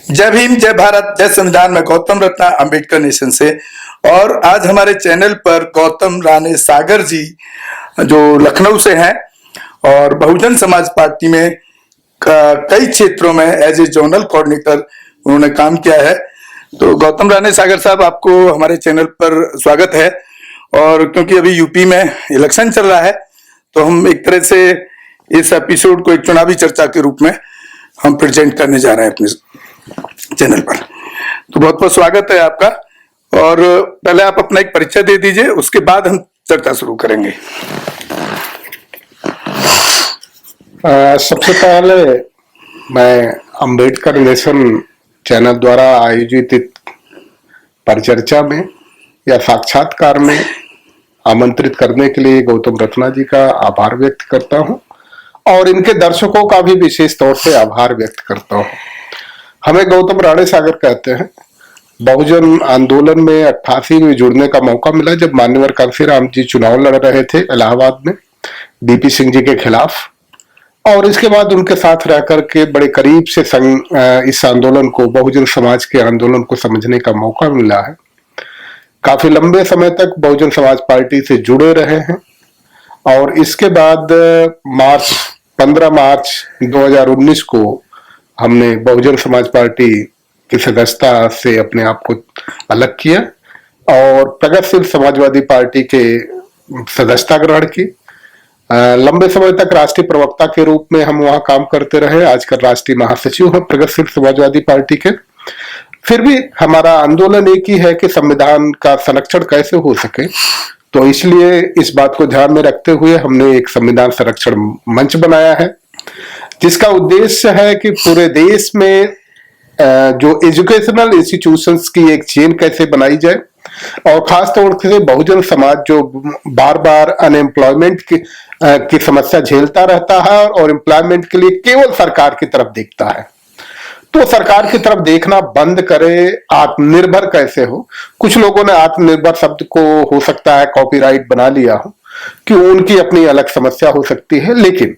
जय भीम, जय भारत, जय संविधान। में गौतम रत्ना अंबेडकर नेशन से। और आज हमारे चैनल पर गौतम राणे सागर जी जो लखनऊ से हैं और बहुजन समाज पार्टी में कई क्षेत्रों में एज ए जोनल कोऑर्डिनेटर उन्होंने काम किया है। तो गौतम राणे सागर साहब, आपको हमारे चैनल पर स्वागत है। और क्योंकि अभी यूपी में इलेक्शन चल रहा है तो हम एक तरह से इस एपिसोड को एक चुनावी चर्चा के रूप में हम प्रेजेंट करने जा रहे हैं अपने चैनल पर। तो बहुत बहुत स्वागत है आपका। और पहले आप अपना एक परिचय दे दीजिए, उसके बाद हम चर्चा शुरू करेंगे। सबसे पहले मैं अंबेडकर नेशन चैनल द्वारा आयोजित परिचर्चा में या साक्षात्कार में आमंत्रित करने के लिए गौतम रत्ना जी का आभार व्यक्त करता हूं और इनके दर्शकों का भी विशेष तौर से आभार व्यक्त करता हूं। हमें गौतम राणे सागर कहते हैं। बहुजन आंदोलन में 88 में जुड़ने का मौका मिला जब मान्यवर कांशीराम जी चुनाव लड़ रहे थे इलाहाबाद में बीपी सिंह जी के खिलाफ, और इसके बाद उनके साथ रह करके बड़े करीब से इस आंदोलन को, बहुजन समाज के आंदोलन को समझने का मौका मिला है। काफी लंबे समय तक बहुजन समाज पार्टी से जुड़े रहे हैं और इसके बाद 15 मार्च 2019 को हमने बहुजन समाज पार्टी की सदस्यता से अपने आप को अलग किया और प्रगतिशील समाजवादी पार्टी के सदस्यता ग्रहण की। लंबे समय तक राष्ट्रीय प्रवक्ता के रूप में हम वहां काम करते रहे। आजकल राष्ट्रीय महासचिव हैं प्रगतिशील समाजवादी पार्टी के। फिर भी हमारा आंदोलन एक ही है कि संविधान का संरक्षण कैसे हो सके, तो इसलिए इस बात को ध्यान में रखते हुए हमने एक संविधान संरक्षण मंच बनाया है, जिसका उद्देश्य है कि पूरे देश में जो एजुकेशनल इंस्टीट्यूशंस की एक चेन कैसे बनाई जाए और खासतौर से बहुजन समाज जो बार बार अनएम्प्लॉयमेंट की समस्या झेलता रहता है और एम्प्लॉयमेंट के लिए केवल सरकार की तरफ देखता है, तो सरकार की तरफ देखना बंद करे, आत्मनिर्भर कैसे हो। कुछ लोगों ने आत्मनिर्भर शब्द को हो सकता है कॉपीराइट बना लिया हो कि उनकी अपनी अलग समस्या हो सकती है, लेकिन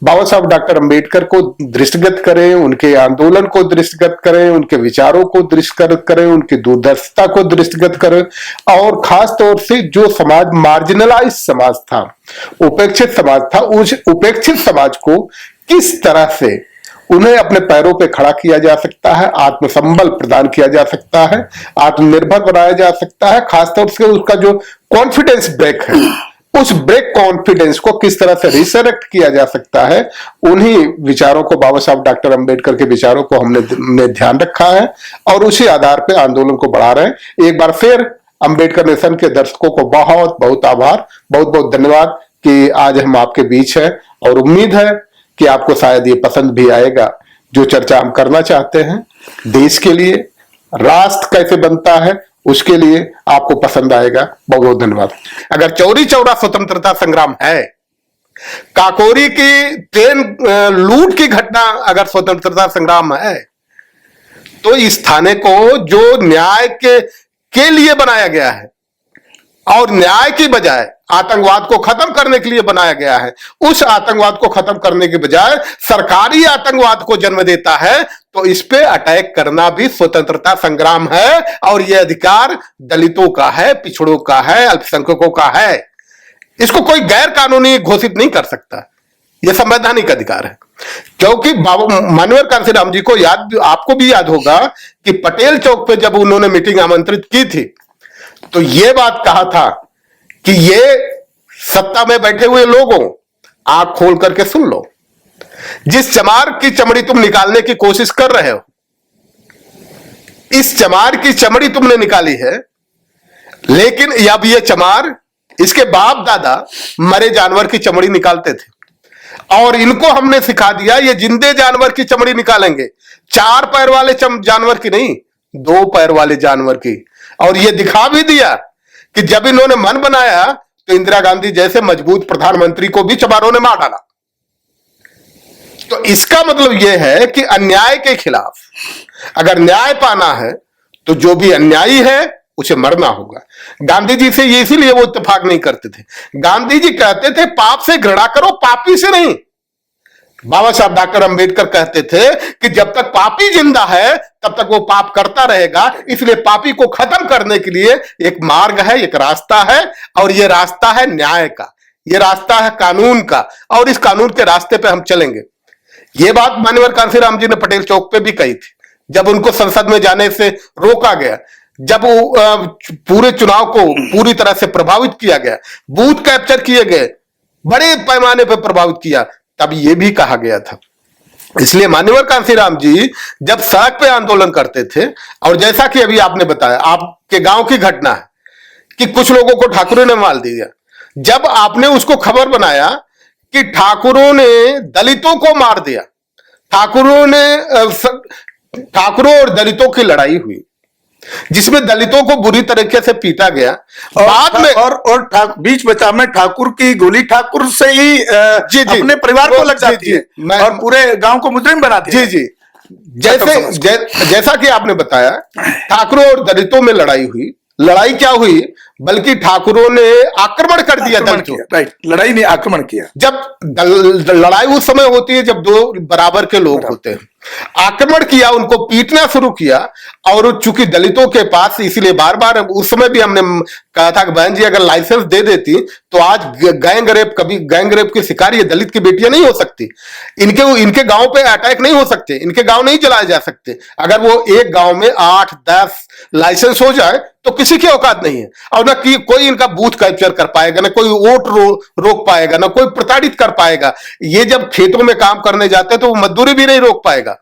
बाबा साहब डॉक्टर अंबेडकर को दृष्टिगत करें, उनके आंदोलन को दृष्टिगत करें, उनके विचारों को दृष्टिगत करें, उनकी दूरदर्शिता को दृष्टिगत करें और खास तौर से जो समाज मार्जिनलाइज समाज था, उपेक्षित समाज था, उस उपेक्षित समाज को किस तरह से उन्हें अपने पैरों पे खड़ा किया जा सकता है, आत्मसंबल प्रदान किया जा सकता है, आत्मनिर्भर बनाया जा सकता है। खासतौर से उसका जो कॉन्फिडेंस ब्रेक है, उस ब्रेक कॉन्फिडेंस को किस तरह से रिसरेक्ट किया जा सकता है, उन्हीं विचारों को, बाबा साहब डॉक्टर अंबेडकर के विचारों को हमने ध्यान रखा है और उसी आधार पर आंदोलन को बढ़ा रहे हैं। एक बार फिर अंबेडकर नेशन के दर्शकों को बहुत बहुत आभार, बहुत बहुत धन्यवाद कि आज हम आपके बीच हैं और उम्मीद है कि आपको शायद ये पसंद भी आएगा। जो चर्चा हम करना चाहते हैं देश के लिए, राष्ट्र कैसे बनता है, उसके लिए आपको पसंद आएगा। बहुत बहुत धन्यवाद। अगर चौरी चौरा स्वतंत्रता संग्राम है, काकोरी की ट्रेन लूट की घटना अगर स्वतंत्रता संग्राम है, तो इस थाने को जो न्याय के लिए बनाया गया है और न्याय की बजाय आतंकवाद को खत्म करने के लिए बनाया गया है, उस आतंकवाद को खत्म करने के बजाय सरकारी आतंकवाद को जन्म देता है, तो इस पे अटैक करना भी स्वतंत्रता संग्राम है और यह अधिकार दलितों का है, पिछड़ों का है, अल्पसंख्यकों का है। इसको कोई गैर कानूनी घोषित नहीं कर सकता, यह संवैधानिक अधिकार है। क्योंकि मान्यवर कांशीराम जी को आपको भी याद होगा कि पटेल चौक पे जब उन्होंने मीटिंग आमंत्रित की थी तो यह बात कहा था कि ये सत्ता में बैठे हुए लोगों, आंख खोल करके सुन लो, जिस चमार की चमड़ी तुम निकालने की कोशिश कर रहे हो, इस चमार की चमड़ी तुमने निकाली है, लेकिन अब ये चमार, इसके बाप दादा मरे जानवर की चमड़ी निकालते थे और इनको हमने सिखा दिया ये जिंदे जानवर की चमड़ी निकालेंगे, 4 पैर वाले जानवर की नहीं, 2 पैर वाले जानवर की। और ये दिखा भी दिया कि जब इन्होंने मन बनाया तो इंदिरा गांधी जैसे मजबूत प्रधानमंत्री को भी चमारों ने मार डाला। तो इसका मतलब यह है कि अन्याय के खिलाफ अगर न्याय पाना है तो जो भी अन्यायी है उसे मरना होगा। गांधी जी से ये इसीलिए वो इत्तेफाक नहीं करते थे। गांधी जी कहते थे पाप से घृणा करो, पापी से नहीं। बाबा साहब डॉक्टर अंबेडकर कहते थे कि जब तक पापी जिंदा है तब तक वो पाप करता रहेगा, इसलिए पापी को खत्म करने के लिए एक मार्ग है, एक रास्ता है, और ये रास्ता है न्याय का, ये रास्ता है कानून का, और इस कानून के रास्ते पे हम चलेंगे। ये बात मान्यवर कांशीराम जी ने पटेल चौक पे भी कही थी, जब उनको संसद में जाने से रोका गया, जब वो पूरे चुनाव को पूरी तरह से प्रभावित किया गया, बूथ कैप्चर किए गए, बड़े पैमाने पर प्रभावित किया, तब ये भी कहा गया था। इसलिए मान्यवर कांशीराम जी जब सड़क पे आंदोलन करते थे, और जैसा कि अभी आपने बताया, आपके गांव की घटना है कि कुछ लोगों को ठाकुरों ने मार दिया, जब आपने उसको खबर बनाया कि ठाकुरों ने दलितों को मार दिया, ठाकुरों और दलितों की लड़ाई हुई जिसमें दलितों को बुरी तरीके से पीटा गया, बाद में और बीच बचाव में ठाकुर की गोली ठाकुर से ही जी अपने परिवार को लग जाती है और पूरे गांव को मुजरिम बना दिया। जी, जैसा कि आपने बताया, ठाकुरों और दलितों में लड़ाई हुई। लड़ाई क्या हुई, बल्कि ठाकुरों ने आक्रमण कर दिया दलितों। राइट, लड़ाई नहीं, आक्रमण किया। जब लड़ाई उस समय होती है जब दो बराबर के लोग होते हैं, आक्रमण किया, उनको पीटना शुरू किया, और चूंकि दलितों के पास, इसलिए बार बार उस समय भी हमने कहा था कि बहन जी अगर लाइसेंस दे देती तो आज गैंग रेप की शिकार ये दलित की बेटियां नहीं हो सकती, इनके गांव पे अटैक नहीं हो सकते, इनके गांव नहीं जलाए जा सकते। अगर वो एक गांव में 8-10 लाइसेंस हो जाए तो किसी की औकात नहीं है, और ना कि कोई इनका बूथ कैप्चर कर पाएगा, ना कोई वोट रोक पाएगा, ना कोई प्रताड़ित कर पाएगा। ये जब खेतों में काम करने जाते हैं तो वो मजदूरी भी नहीं रोक पाएगा।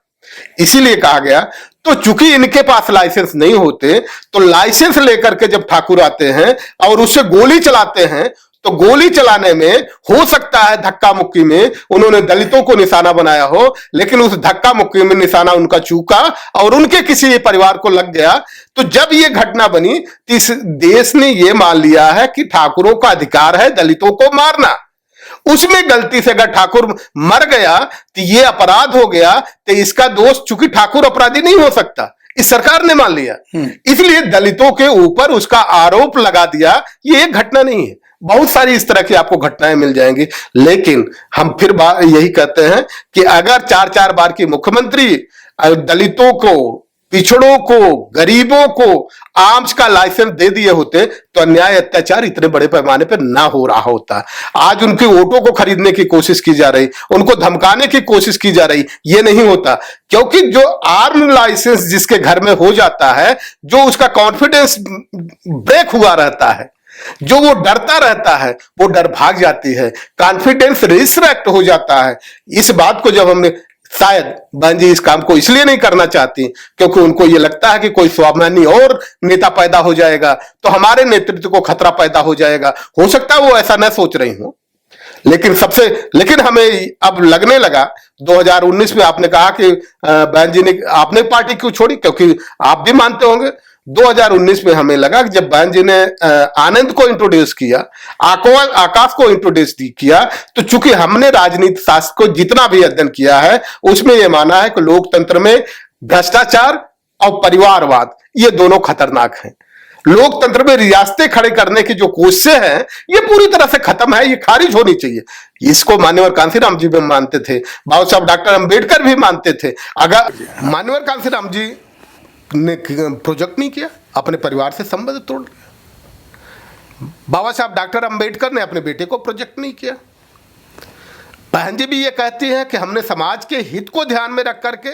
इसीलिए कहा गया, तो चूंकि इनके पास लाइसेंस नहीं होते, तो लाइसेंस लेकर के जब ठाकुर आते हैं और उससे गोली चलाते हैं, तो गोली चलाने में हो सकता है धक्का मुक्की में उन्होंने दलितों को निशाना बनाया हो, लेकिन उस धक्का मुक्की में निशाना उनका चूका और उनके किसी परिवार को लग गया। तो जब ये घटना बनी तो इस देश ने ये मान लिया है कि ठाकुरों का अधिकार है दलितों को मारना। उसमें गलती से अगर ठाकुर मर गया तो ये अपराध हो गया, तो इसका दोष, चूंकि ठाकुर अपराधी नहीं हो सकता, इस सरकार ने मान लिया, इसलिए दलितों के ऊपर उसका आरोप लगा दिया। ये एक घटना नहीं है, बहुत सारी इस तरह की आपको घटनाएं मिल जाएंगी। लेकिन हम फिर यही कहते हैं कि अगर 4-4 बार की मुख्यमंत्री दलितों को, पिछड़ों को, गरीबों को आर्म्स का लाइसेंस दे दिए होते तो अन्याय अत्याचार इतने बड़े पैमाने पर ना हो रहा होता। आज उनके वोटों को खरीदने की कोशिश की जा रही, उनको धमकाने की कोशिश की जा रही, ये नहीं होता। क्योंकि जो आर्म लाइसेंस जिसके घर में हो जाता है, जो उसका कॉन्फिडेंस ब्रेक हुआ रहता है, जो वो डरता रहता है, वो डर भाग जाती है, कॉन्फिडेंस रिस्ट्रैक्ट हो जाता है। इस बात को जब हमने, शायद बहन जी इस काम को इसलिए नहीं करना चाहती क्योंकि उनको ये लगता है कि कोई स्वाभिमानी और नेता पैदा हो जाएगा तो हमारे नेतृत्व को खतरा पैदा हो जाएगा। हो सकता है वो ऐसा न सोच रही हो, लेकिन हमें अब लगने लगा 2019 में। आपने कहा कि बहन जी ने, आपने पार्टी क्यों छोड़ी, क्योंकि आप भी मानते होंगे 2019 में हमें लगा कि जब बहन जी ने आनंद को इंट्रोड्यूस किया, आकाश को इंट्रोड्यूस किया, तो चूंकि हमने राजनीति शास्त्र को जितना भी अध्ययन किया है उसमें यह माना है कि लोकतंत्र में भ्रष्टाचार और परिवारवाद ये दोनों खतरनाक हैं। लोकतंत्र में रियासतें खड़े करने की जो कोशिशें हैं ये पूरी तरह से खत्म है, ये खारिज होनी चाहिए। इसको मान्यवर कांशीराम जी भी मानते थे, बाबा साहब डॉक्टर अंबेडकर भी मानते थे। अगर मान्यवर कांशीराम जी ने प्रोजेक्ट नहीं किया, अपने परिवार से संबंध तोड़ लिया, बाबा साहब डॉक्टर अंबेडकर ने अपने बेटे को प्रोजेक्ट नहीं किया। बहन जी भी ये कहती हैं कि हमने समाज के हित को ध्यान में रख करके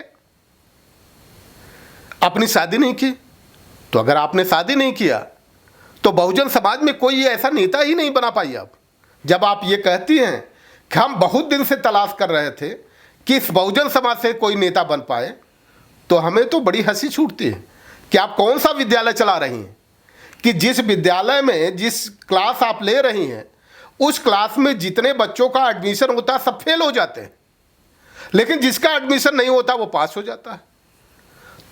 अपनी शादी नहीं की। तो अगर आपने शादी नहीं किया तो बहुजन समाज में कोई ऐसा नेता ही नहीं बना पाई। आप जब आप ये कहती हैं कि हम बहुत दिन से तलाश कर रहे थे कि इस बहुजन समाज से कोई नेता बन पाए, तो हमें तो बड़ी हंसी छूटती है कि आप कौन सा विद्यालय चला रही हैं, कि जिस विद्यालय में जिस क्लास आप ले रही हैं उस क्लास में जितने बच्चों का एडमिशन होता है सब फेल हो जाते हैं, लेकिन जिसका एडमिशन नहीं होता वो पास हो जाता है।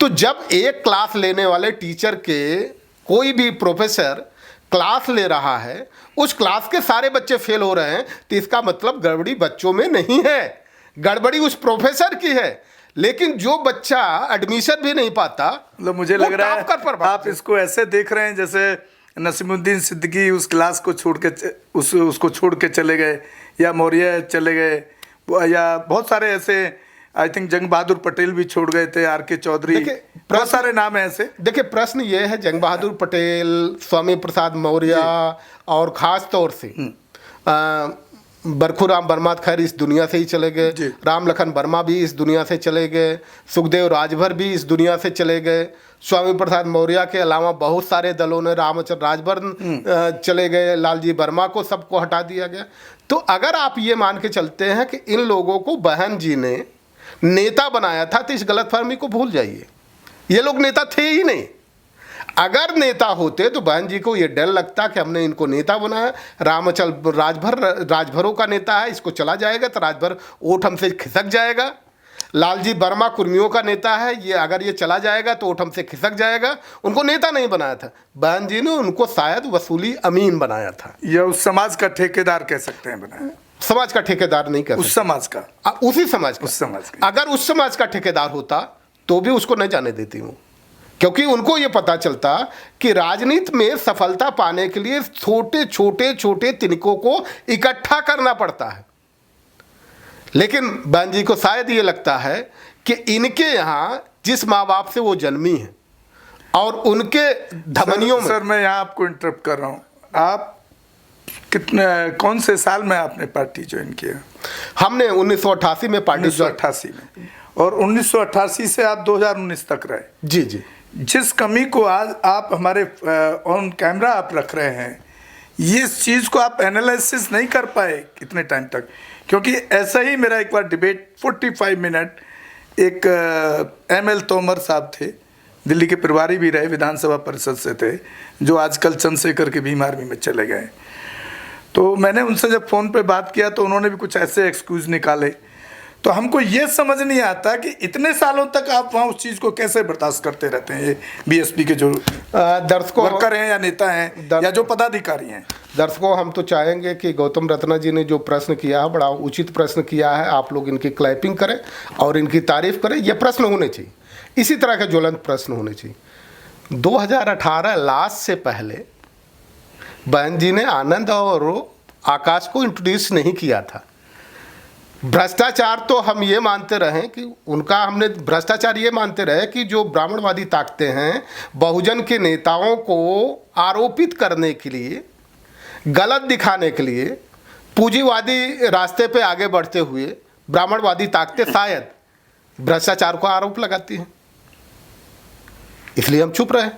तो जब एक क्लास लेने वाले टीचर के कोई भी प्रोफेसर क्लास ले रहा है, उस क्लास के सारे बच्चे फेल हो रहे हैं, तो इसका मतलब गड़बड़ी बच्चों में नहीं है, गड़बड़ी उस प्रोफेसर की है। लेकिन जो बच्चा एडमिशन भी नहीं पाता, मतलब मुझे लग रहा है आप इसको ऐसे देख रहे हैं जैसे नसीमुद्दीन सिद्दीकी उस क्लास को छोड़ के उसको छोड़ के चले गए, या मौर्य चले गए, या बहुत सारे ऐसे, आई थिंक जंग बहादुर पटेल भी छोड़ गए थे, आर.के. चौधरी, बहुत सारे नाम है ऐसे। देखिए, प्रश्न ये है, जंग बहादुर पटेल, स्वामी प्रसाद मौर्य, और खास तौर से बरखूराम वर्मा खैर इस दुनिया से ही चले गए, राम लखन वर्मा भी इस दुनिया से चले गए, सुखदेव राजभर भी इस दुनिया से चले गए, स्वामी प्रसाद मौर्य के अलावा बहुत सारे दलों ने, रामचंद्र राजभर चले गए, लालजी वर्मा को सबको हटा दिया गया। तो अगर आप ये मान के चलते हैं कि इन लोगों को बहन जी ने नेता बनाया था, तो इस गलतफहमी को भूल जाइए, ये लोग नेता थे ही नहीं। अगर नेता होते तो बहन जी को ये डर लगता कि हमने इनको नेता बनाया, रामचंद्र राजभरों का नेता है, इसको चला जाएगा तो राजभर वोट हमसे खिसक जाएगा। लालजी वर्मा कुर्मियों का नेता है, ये अगर ये चला जाएगा तो वोट हमसे खिसक जाएगा। उनको नेता नहीं बनाया था, बहन जी ने उनको शायद वसूली अमीन बनाया था, या उस समाज का ठेकेदार कह सकते हैं बनाया। समाज का ठेकेदार नहीं कह सकते, उस समाज का, उसी समाज का, उस समाज का। अगर उस समाज का ठेकेदार होता तो भी उसको नहीं जाने देती हूँ, क्योंकि उनको ये पता चलता कि राजनीति में सफलता पाने के लिए छोटे तिनकों को इकट्ठा करना पड़ता है। लेकिन बहन जी को शायद ये लगता है कि इनके यहाँ जिस माँ बाप से वो जन्मी है और उनके धमनियों में। सर मैं यहाँ आपको इंटरप्ट कर रहा हूँ, आप कौन से साल में आपने पार्टी ज्वाइन किया? हमने 1988 में पार्टी 1988 में, और 1988 से आप 2019 तक रहे। जी जी। जिस कमी को आज आप हमारे ऑन कैमरा आप रख रहे हैं, ये चीज़ को आप एनालिसिस नहीं कर पाए कितने टाइम तक? क्योंकि ऐसा ही मेरा एक बार डिबेट 45 मिनट एक ML तोमर साहब थे, दिल्ली के प्रभारी भी रहे, विधानसभा परिषद से थे, जो आजकल चंद्रशेखर की भीम आर्मी में चले गए। तो मैंने उनसे जब फ़ोन पे बात किया तो उन्होंने भी कुछ ऐसे एक्सक्यूज़ निकाले। तो हमको ये समझ नहीं आता कि इतने सालों तक आप वहाँ उस चीज़ को कैसे बर्दाश्त करते रहते हैं। ये BSP के जो दर्शकों वर्कर हैं या नेता हैं या जो पदाधिकारी हैं। दर्शकों, हम तो चाहेंगे कि गौतम रत्ना जी ने जो प्रश्न किया है, बड़ा उचित प्रश्न किया है, आप लोग इनकी क्लैपिंग करें और इनकी तारीफ करें। ये प्रश्न होने चाहिए, इसी तरह के ज्वलंत प्रश्न होने चाहिए। 2018 लास्ट से पहले बहन जी ने आनंद और आकाश को इंट्रोड्यूस नहीं किया था। भ्रष्टाचार तो हम ये मानते रहे कि उनका, हमने भ्रष्टाचार ये मानते रहे कि जो ब्राह्मणवादी ताकतें हैं, बहुजन के नेताओं को आरोपित करने के लिए, गलत दिखाने के लिए, पूंजीवादी रास्ते पे आगे बढ़ते हुए ब्राह्मणवादी ताकतें शायद भ्रष्टाचार को आरोप लगाती हैं। इसलिए हम चुप रहे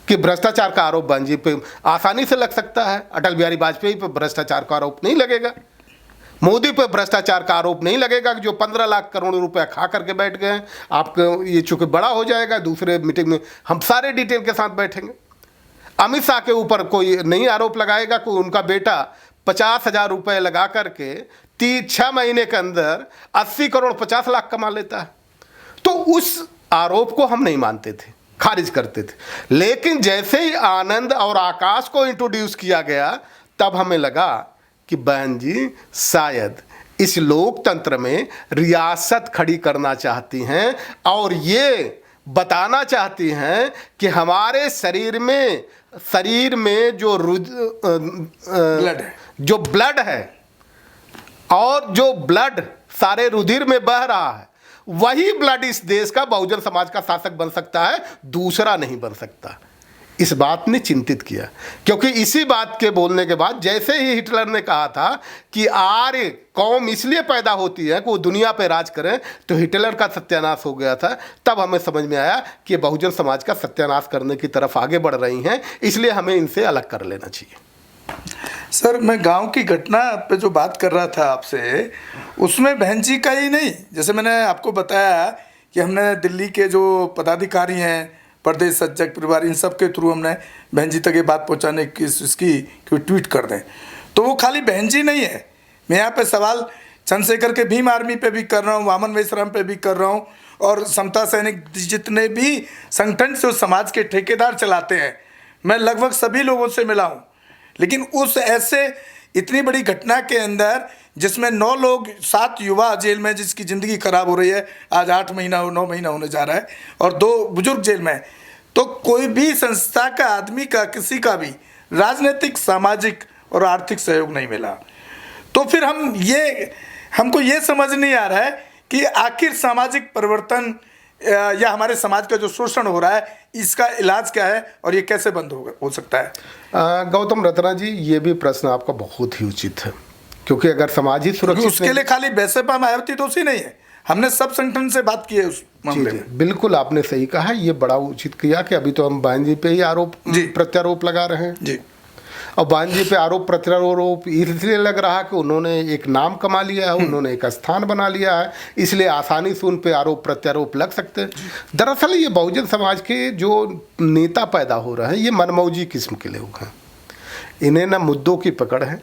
कि भ्रष्टाचार का आरोप बहन जी पे आसानी से लग सकता है, अटल बिहारी वाजपेयी पे भ्रष्टाचार का आरोप नहीं लगेगा, मोदी पे भ्रष्टाचार का आरोप नहीं लगेगा, जो 15 लाख करोड़ रुपया खा करके बैठ गए हैं। आपको ये चूंकि बड़ा हो जाएगा, दूसरे मीटिंग में हम सारे डिटेल के साथ बैठेंगे। अमित शाह के ऊपर कोई नहीं आरोप लगाएगा कि उनका बेटा 50,000 रुपये लगा करके 6 महीने के अंदर 80 करोड़ 50 लाख कमा लेता है। तो उस आरोप को हम नहीं मानते थे, खारिज करते थे। लेकिन जैसे ही आनंद और आकाश को इंट्रोड्यूस किया गया, तब हमें लगा कि बहन जी शायद इस लोकतंत्र में रियासत खड़ी करना चाहती हैं और ये बताना चाहती हैं कि हमारे शरीर में जो ब्लड है और जो ब्लड सारे रुधिर में बह रहा है, वही ब्लड इस देश का बहुजन समाज का शासक बन सकता है, दूसरा नहीं बन सकता। इस बात ने चिंतित किया, क्योंकि इसी बात के बोलने के बाद जैसे ही हिटलर ने कहा था कि आर्य कौम इसलिए पैदा होती है कि वो दुनिया पे राज करें, तो हिटलर का सत्यानाश हो गया था। तब हमें समझ में आया कि बहुजन समाज का सत्यानाश करने की तरफ आगे बढ़ रही हैं, इसलिए हमें इनसे अलग कर लेना चाहिए। सर मैं गांव की घटना पे जो बात कर रहा था आपसे, उसमें बहन जी का ही नहीं, जैसे मैंने आपको बताया कि हमने दिल्ली के जो पदाधिकारी हैं, प्रदेश सज्जक प्रभारी, इन सब के थ्रू हमने बहन जी तक ये बात पहुंचाने की कोशिश की कि ट्वीट कर दें। तो वो खाली बहन जी नहीं है, मैं यहाँ पे सवाल चंद्रशेखर के भीम आर्मी पे भी कर रहा हूँ, वामन मेश्राम पे भी कर रहा हूँ, और समता सैनिक जितने भी संगठन से उस समाज के ठेकेदार चलाते हैं, मैं लगभग सभी लोगों से मिला हूँ। लेकिन उस ऐसे इतनी बड़ी घटना के अंदर जिसमें 9 लोग, 7 युवा जेल में जिसकी ज़िंदगी खराब हो रही है, आज 8 महीना 9 महीना होने जा रहा है, और 2 बुजुर्ग जेल में, तो कोई भी संस्था का, आदमी का, किसी का भी राजनीतिक, सामाजिक और आर्थिक सहयोग नहीं मिला। तो फिर हम ये हमको ये समझ नहीं आ रहा है कि आखिर सामाजिक परिवर्तन या हमारे समाज का जो शोषण हो रहा है इसका इलाज क्या है और ये कैसे बंद हो सकता है। गौतम रत्ना जी, ये भी प्रश्न आपका बहुत ही उचित है, क्योंकि अगर समाज ही सुरक्षित उसके लिए खाली बैसेपा मायावती दोषी नहीं है, हमने सब संगठन से बात की है उस मामले में। बिल्कुल आपने सही कहा, ये बड़ा उचित किया कि अभी तो हम बहन जी पे ही आरोप प्रत्यारोप लगा रहे हैं जी। और बहन जी पे आरोप प्रत्यारोप इसलिए लग रहा है कि उन्होंने एक नाम कमा लिया है, उन्होंने एक स्थान बना लिया है, इसलिए आसानी से उन पे आरोप प्रत्यारोप लग सकते हैं। दरअसल ये बहुजन समाज के जो नेता पैदा हो रहे हैं ये मनमौजी किस्म के लोग हैं। इन्हें न मुद्दों की पकड़ है,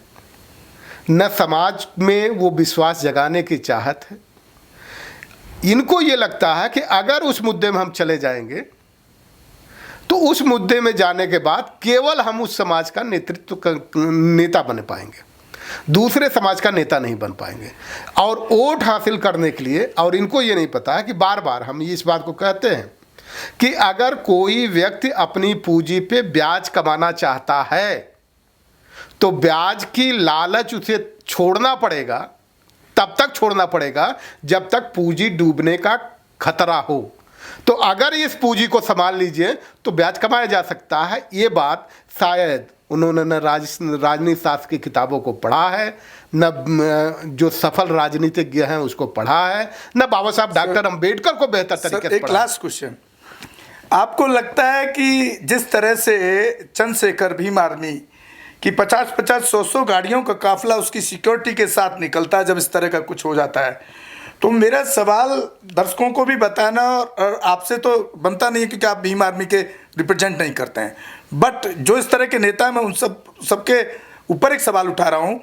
न समाज में वो विश्वास जगाने की चाहत है। इनको ये लगता है कि अगर उस मुद्दे में हम चले जाएंगे तो उस मुद्दे में जाने के बाद केवल हम उस समाज का नेता बन पाएंगे, दूसरे समाज का नेता नहीं बन पाएंगे। और वोट हासिल करने के लिए, और इनको ये नहीं पता है कि बार बार हम इस बात को कहते हैं कि अगर कोई व्यक्ति अपनी पूंजी पे ब्याज कमाना चाहता है तो ब्याज की लालच उसे छोड़ना पड़ेगा, तब तक छोड़ना पड़ेगा जब तक पूंजी डूबने का खतरा हो। तो अगर इस पूंजी को संभाल लीजिए तो ब्याज कमाया जा सकता है। ये बात शायद उन्होंने न राजनीति शास्त्र की किताबों को पढ़ा है, न जो सफल राजनीतिज्ञ हैं उसको पढ़ा है, न बाबा साहब डॉक्टर अम्बेडकर को बेहतर तरीके से एक लास्ट क्वेश्चन, आपको लगता है कि जिस तरह से चंद्रशेखर भीम आर्मी कि 50-50, 100-100 गाड़ियों का काफिला उसकी सिक्योरिटी के साथ निकलता है जब इस तरह का कुछ हो जाता है, तो मेरा सवाल दर्शकों को भी बताना और आपसे तो बनता नहीं है क्योंकि आप भीम आर्मी के रिप्रेजेंट नहीं करते हैं, बट जो इस तरह के नेता हैं मैं उन सबके ऊपर एक सवाल उठा रहा हूँ,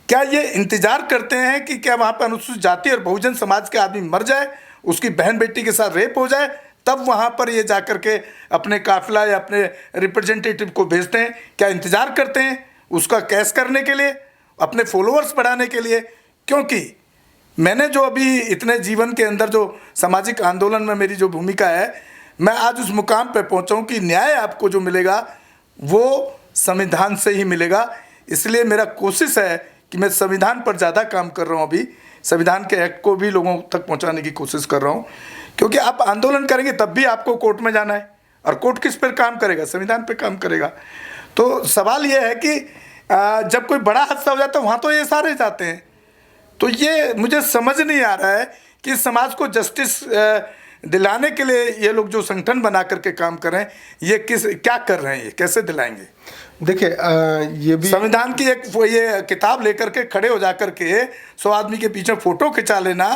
क्या ये इंतजार करते हैं कि क्या वहाँ पर अनुसूचित जाति और बहुजन समाज के आदमी मर जाए, उसकी बहन बेटी के साथ रेप हो जाए, तब वहाँ पर ये जा कर के अपने काफिला या अपने रिप्रेजेंटेटिव को भेजते हैं? क्या इंतजार करते हैं उसका कैश करने के लिए, अपने फॉलोअर्स बढ़ाने के लिए? क्योंकि मैंने जो अभी इतने जीवन के अंदर जो सामाजिक आंदोलन में मेरी जो भूमिका है, मैं आज उस मुकाम पे पहुंचा हूं कि न्याय आपको जो मिलेगा वो संविधान से ही मिलेगा। इसलिए मेरा कोशिश है कि मैं संविधान पर ज़्यादा काम कर रहा हूं, अभी संविधान के एक्ट को भी लोगों तक पहुंचाने की कोशिश कर रहा हूं, क्योंकि आप आंदोलन करेंगे तब भी आपको कोर्ट में जाना है, और कोर्ट किस पर काम करेगा? संविधान पर काम करेगा। तो सवाल यह है कि जब कोई बड़ा हादसा हो जाता है वहाँ तो ये सारे जाते हैं, तो ये मुझे समझ नहीं आ रहा है कि समाज को जस्टिस दिलाने के लिए ये लोग जो संगठन बना करके काम कर रहे हैं ये क्या कर रहे हैं, ये कैसे दिलाएंगे? देखिए ये भी संविधान की एक ये किताब लेकर के खड़े हो जाकर के 100 आदमी के पीछे फोटो खिंचा लेना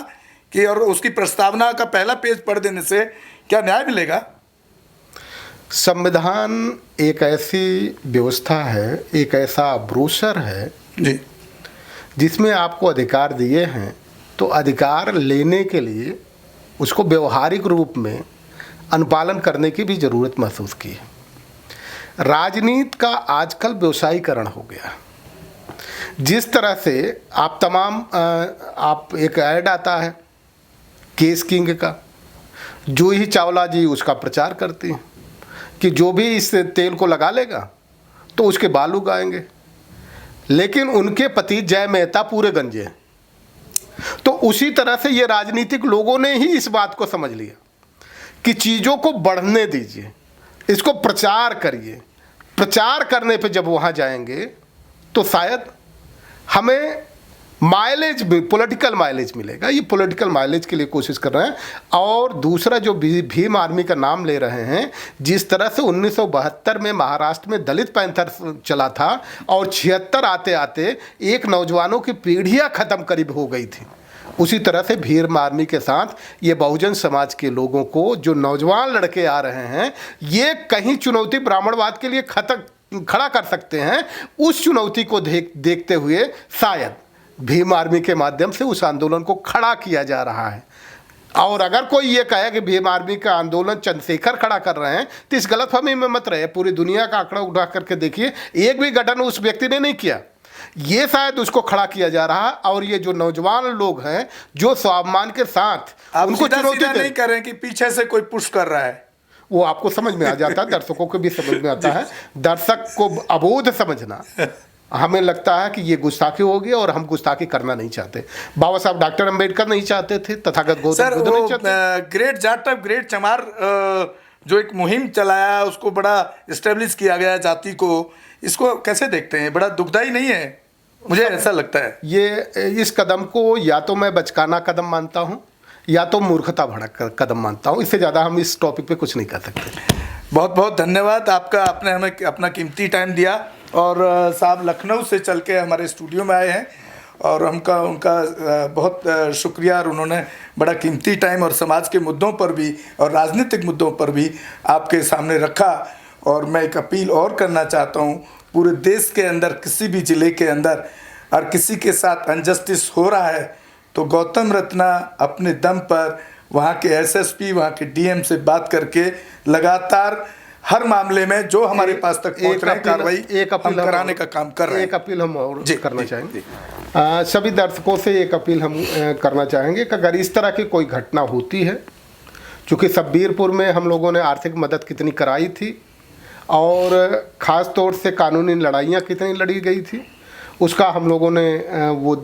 कि और उसकी प्रस्तावना का पहला पेज पढ़ देने से क्या न्याय मिलेगा? संविधान एक ऐसी व्यवस्था है, एक ऐसा ब्रोशर है जी, जिसमें आपको अधिकार दिए हैं, तो अधिकार लेने के लिए उसको व्यवहारिक रूप में अनुपालन करने की भी ज़रूरत महसूस की है। राजनीति का आजकल व्यवसायीकरण हो गया। जिस तरह से आप एक ऐड आता है केस किंग का, जूही चावला जी उसका प्रचार करती हैं कि जो भी इस तेल को लगा लेगा तो उसके बाल उगाएंगे, लेकिन उनके पति जय मेहता पूरे गंजे हैं। तो उसी तरह से ये राजनीतिक लोगों ने ही इस बात को समझ लिया कि चीज़ों को बढ़ने दीजिए, इसको प्रचार करिए। प्रचार करने पे जब वहाँ जाएंगे तो शायद हमें माइलेज, पॉलिटिकल माइलेज मिलेगा। ये पॉलिटिकल माइलेज के लिए कोशिश कर रहे हैं। और दूसरा जो भीम आर्मी का नाम ले रहे हैं, जिस तरह से 1972 में महाराष्ट्र में दलित पैंथर चला था और 76 आते आते एक नौजवानों की पीढ़ियाँ ख़त्म करीब हो गई थी, उसी तरह से भीम आर्मी के साथ ये बहुजन समाज के लोगों को, जो नौजवान लड़के आ रहे हैं, ये कहीं चुनौती ब्राह्मणवाद के लिए खड़ा कर सकते हैं। उस चुनौती को देखते हुए शायद भीम आर्मी के माध्यम से उस आंदोलन को खड़ा किया जा रहा है। और अगर कोई ये कहे कि भीम आर्मी का आंदोलन चंद्रशेखर खड़ा कर रहे हैं तो इस गलतफहमी में मत रहे। पूरी दुनिया का आंकड़ा उठा करके देखिए, एक भी गठन उस व्यक्ति ने नहीं किया, ये शायद उसको खड़ा किया जा रहा है। और ये जो नौजवान लोग हैं जो स्वाभिमान के साथ उनको चुनौती नहीं कर रहे हैं कि पीछे से कोई पुश कर रहा है, वो आपको समझ में आ जाता है, दर्शकों को भी समझ में आता है। दर्शक को अबोध समझना हमें लगता है कि ये गुस्ताखी होगी और हम गुस्ताखी करना नहीं चाहते। बाबा साहब डॉक्टर अंबेडकर नहीं चाहते थे, तथागत गौतम सर बुद्ध वो नहीं चाहते। ग्रेट जाटव ग्रेट चमार जो एक मुहिम चलाया, उसको बड़ा इस्टेब्लिश किया गया जाति को, इसको कैसे देखते हैं? बड़ा दुखदाई नहीं है? मुझे ऐसा लगता है ये इस कदम को या तो मैं बचकाना कदम मानता हूँ या तो मूर्खता भरा कदम मानता हूँ। इससे ज़्यादा हम इस टॉपिक पे कुछ नहीं कर सकते। बहुत बहुत धन्यवाद आपका, आपने हमें अपना कीमती टाइम दिया और साहब लखनऊ से चल के हमारे स्टूडियो में आए हैं और उनका बहुत शुक्रिया। और उन्होंने बड़ा कीमती टाइम और समाज के मुद्दों पर भी और राजनीतिक मुद्दों पर भी आपके सामने रखा। और मैं एक अपील और करना चाहता हूँ, पूरे देश के अंदर किसी भी ज़िले के अंदर और किसी के साथ अनजस्टिस हो रहा है तो गौतम रत्ना अपने दम पर वहाँ के एसएसपी, वहाँ के डीएम से बात करके लगातार हर मामले में जो हमारे पास तक पहुँच रहे हैं कार्रवाई हम कराने का काम कर रहे हैं। एक अपील हम और करना चाहेंगे, जी। सभी दर्शकों से एक अपील हम करना चाहेंगे कि अगर इस तरह की कोई घटना होती है, चूँकि सब्बीरपुर में हम लोगों ने आर्थिक मदद कितनी कराई थी और ख़ास तौर से कानूनी लड़ाइयाँ कितनी लड़ी गई थी, उसका हम लोगों ने वो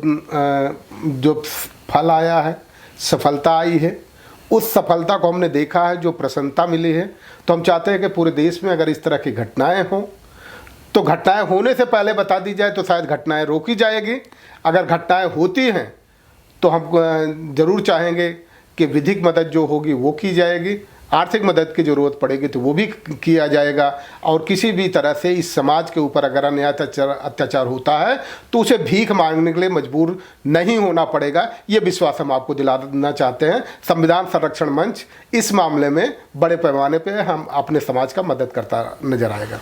जो फल आया है, सफलता आई है, उस सफलता को हमने देखा है, जो प्रसन्नता मिली है। तो हम चाहते हैं कि पूरे देश में अगर इस तरह की घटनाएं हों तो घटनाएं होने से पहले बता दी जाए तो शायद घटनाएं रोकी जाएगी। अगर घटनाएं होती हैं तो हम ज़रूर चाहेंगे कि विधिक मदद जो होगी वो की जाएगी, आर्थिक मदद की ज़रूरत पड़ेगी तो वो भी किया जाएगा। और किसी भी तरह से इस समाज के ऊपर अगर अन्याय अत्याचार होता है तो उसे भीख मांगने के लिए मजबूर नहीं होना पड़ेगा, ये विश्वास हम आपको दिलाना चाहते हैं। संविधान संरक्षण मंच इस मामले में बड़े पैमाने पे हम अपने समाज का मदद करता नजर आएगा।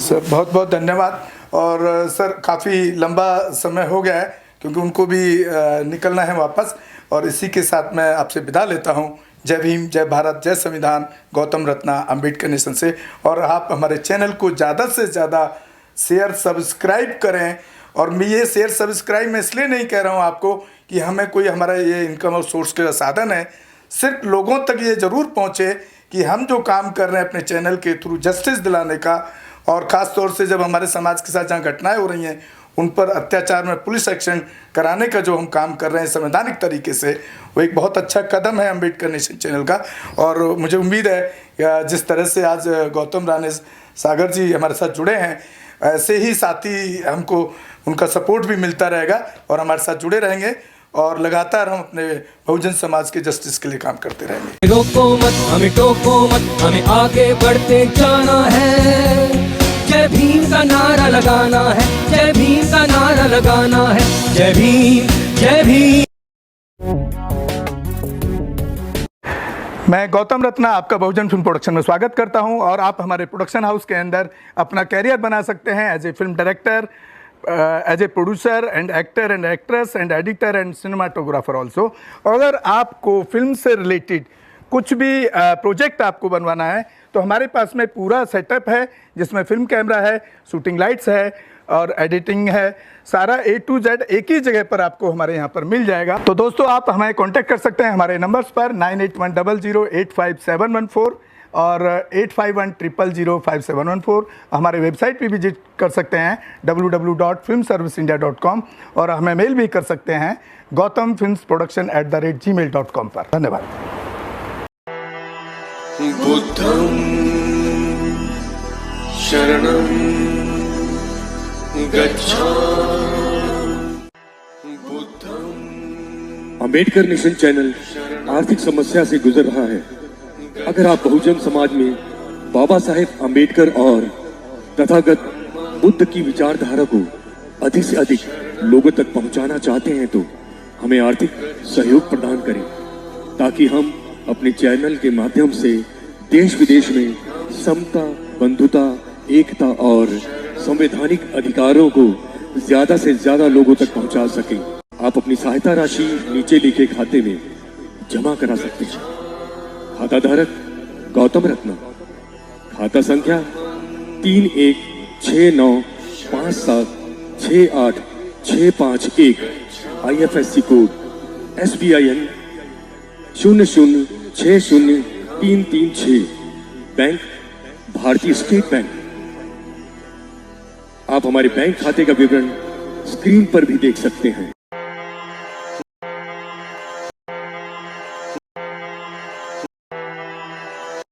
सर बहुत बहुत धन्यवाद। और सर काफ़ी लंबा समय हो गया है क्योंकि उनको भी निकलना है वापस, और इसी के साथ मैं आपसे विदा लेता हूँ। जय भीम, जय भारत, जय संविधान, गौतम रत्ना अंबेडकर नेशन से। और आप हमारे चैनल को ज़्यादा से ज़्यादा शेयर सब्सक्राइब करें। और मैं ये शेयर सब्सक्राइब मैं इसलिए नहीं कह रहा हूँ आपको कि हमें कोई हमारा ये इनकम और सोर्स का साधन है, सिर्फ लोगों तक ये ज़रूर पहुँचे कि हम जो काम कर रहे हैं अपने चैनल के थ्रू जस्टिस दिलाने का, और ख़ास तौर से जब हमारे समाज के साथ जहाँ घटनाएँ हो रही हैं उन पर अत्याचार में पुलिस एक्शन कराने का जो हम काम कर रहे हैं संवैधानिक तरीके से, वो एक बहुत अच्छा कदम है अंबेडकर नेशन चैनल का। और मुझे उम्मीद है जिस तरह से आज गौतम राणे सागर जी हमारे साथ जुड़े हैं, ऐसे ही साथी हमको उनका सपोर्ट भी मिलता रहेगा और हमारे साथ जुड़े रहेंगे और लगातार हम अपने बहुजन समाज के जस्टिस के लिए काम करते रहेंगे। रोको मत, हमें टोको मत, हमें आगे बढ़ते जाना है। जय भीम का नारा लगाना है, जय भीम का नारा लगाना है। जय भीम, जय भीम। मैं गौतम रत्ना आपका बहुजन फिल्म प्रोडक्शन में स्वागत करता हूं और आप हमारे प्रोडक्शन हाउस के अंदर अपना कैरियर बना सकते हैं as a film director, as a producer and actor and actress and editor and cinematographer also. अगर आपको फिल्म से रिलेटेड कुछ भी प्रोजेक्ट आपको बनवाना है तो हमारे पास में पूरा सेटअप है, जिसमें फिल्म कैमरा है, शूटिंग लाइट्स है और एडिटिंग है। सारा A to Z एक ही जगह पर आपको हमारे यहाँ पर मिल जाएगा। तो दोस्तों आप हमें कांटेक्ट कर सकते हैं हमारे नंबर्स पर 9810085714 और 8510005714। हमारे वेबसाइट पे विजिट कर सकते हैं www.filmserviceindia.com और हमें मेल भी कर सकते हैं gautamfilmsproduction@gmail.com पर। धन्यवाद। बुद्धं शरणं गच्छामि। अंबेडकर नेशन चैनल आर्थिक समस्या से गुजर रहा है। अगर आप बहुजन समाज में बाबा साहेब अंबेडकर और तथागत बुद्ध की विचारधारा को अधिक से अधिक लोगों तक पहुंचाना चाहते हैं तो हमें आर्थिक सहयोग प्रदान करें, ताकि हम अपने चैनल के माध्यम से देश विदेश में समता, बंधुता, एकता और संवैधानिक अधिकारों को ज्यादा से ज्यादा लोगों तक पहुंचा सकें। आप अपनी सहायता राशि नीचे लिखे खाते में जमा करा सकते हैं। खाता धारक गौतम रत्ना, खाता संख्या 316957686551, IFSC कोड SBIN 0060336, बैंक भारतीय स्टेट बैंक। आप हमारे बैंक खाते का विवरण स्क्रीन पर भी देख सकते हैं।